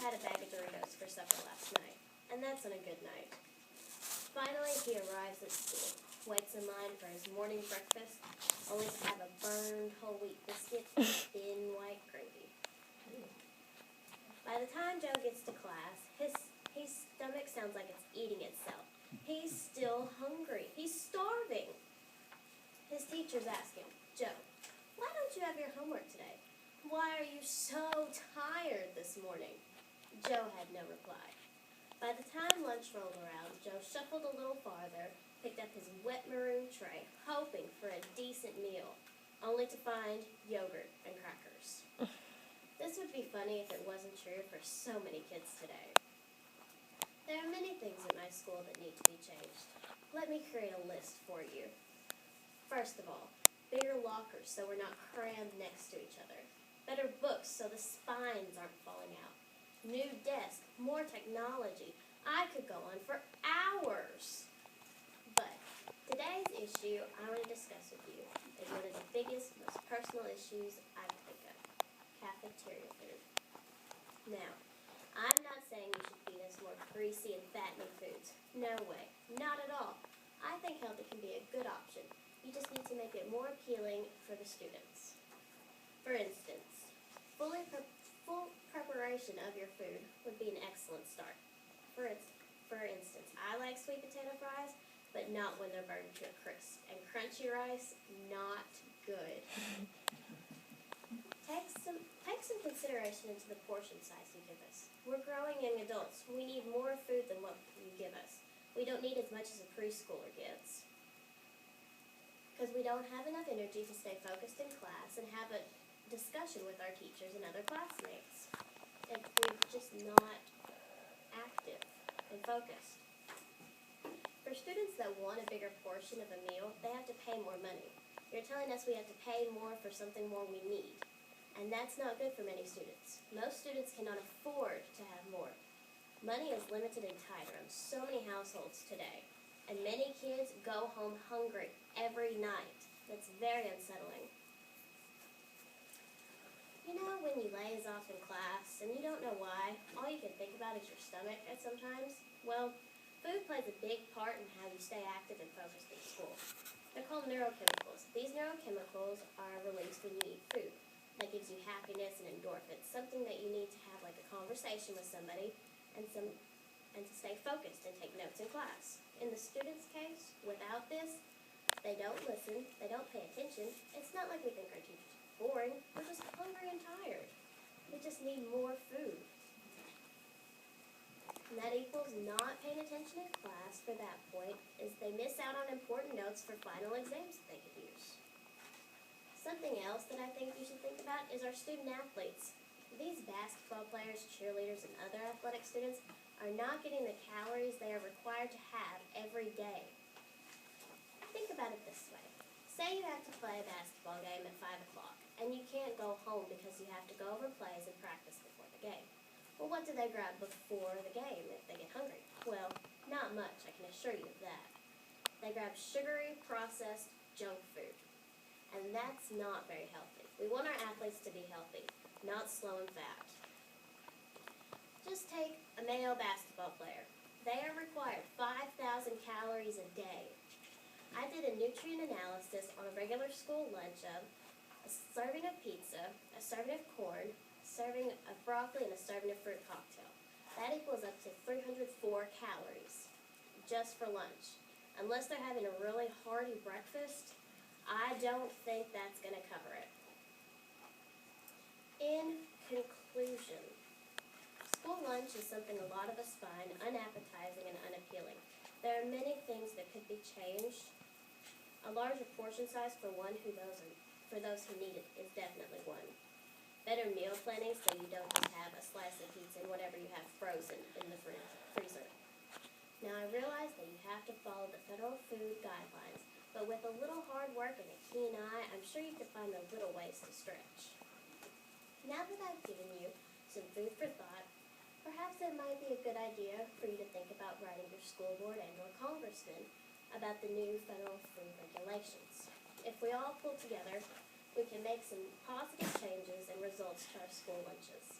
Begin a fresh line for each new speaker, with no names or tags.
had a bag of Doritos for supper last night, and that's on a good night. Finally, he arrives at school, waits in line for his morning breakfast, only to have a burned whole wheat biscuit and thin white gravy. By the time Joe gets to class, his stomach sounds like it's eating itself. He's still hungry. He's starving. His teachers ask him, "Joe, why don't you have your homework today? Why are you so tired this morning?" Joe had no reply. By the time lunch rolled around, Joe shuffled a little farther, picked up his wet maroon tray, hoping for a decent meal, only to find yogurt and crackers. This would be funny if it wasn't true for so many kids today. There are many things at my school that need to be changed. Let me create a list for you. First of all, bigger lockers so we're not crammed next to each other. Better books so the spines aren't falling out. New desk, more technology. I could go on for hours. But today's issue I want to discuss with you is one of the biggest, most personal issues I can think of. Cafeteria food. Now, I'm not saying you should feed us more greasy and fattening foods. No way. Not at all. I think healthy can be a good option. You just need to make it more appealing for the students. For instance, full preparation of your food would be an excellent start. For instance, I like sweet potato fries, but not when they're burned to a crisp. And crunchy rice, not good. Take some consideration into the portion size you give us. We're growing young adults. We need more food than what you give us. We don't need as much as a preschooler gets. Because we don't have enough energy to stay focused in class and have a discussion with our teachers and other classmates. And we're just not active and focused. For students that want a bigger portion of a meal, they have to pay more money. You're telling us we have to pay more for something more we need. And that's not good for many students. Most students cannot afford to have more. Money is limited and tight around so many households today. And many kids go home hungry every night. That's very unsettling. You know when you laze off in class and you don't know why, all you can think about is your stomach at sometimes? Well, food plays a big part in how you stay active and focused in school. They're called neurochemicals. These neurochemicals are released when you eat food. That gives you happiness and endorphins, something that you need to have like a conversation with somebody and to stay focused and take notes in class. In the students' case, without this, they don't listen, they don't pay attention. It's not like we think our teachers are boring. We're just hungry and tired. We just need more food. And that equals not paying attention in class for that point is they miss out on important notes for final exams that they could use. Something else that I think you should think about is our student athletes. These basketball players, cheerleaders, and other athletic students are not getting the calories they are required to have every day. Think about it this way. Say you have to play a basketball game at 5 o'clock, and you can't go home because you have to go over plays and practice before the game. Well, what do they grab before the game if they get hungry? Well, not much, I can assure you of that. They grab sugary, processed junk food. And that's not very healthy. We want our athletes to be healthy, not slow and fat. Just take a male basketball player. They are required 5,000 calories a day. I did a nutrient analysis on a regular school lunch of a serving of pizza, a serving of corn, a serving of broccoli, and a serving of fruit cocktail. That equals up to 304 calories just for lunch. Unless they're having a really hearty breakfast, I don't think that's going to cover it. In conclusion, school lunch is something a lot of us find unappetizing and unappealing. There are many things that could be changed. A larger portion size for those who need it is definitely one. Better meal planning so you don't just have a slice of pizza and whatever you have frozen in the freezer. Now I realize that you have to follow the federal food guidelines, but with a little hard work and a keen eye, I'm sure you can find the little ways to stretch. Now that I've given you some food for thought, perhaps it might be a good idea for you to think about writing your school board and or congressman about the new federal food regulations. If we all pull together, we can make some positive changes and results to our school lunches.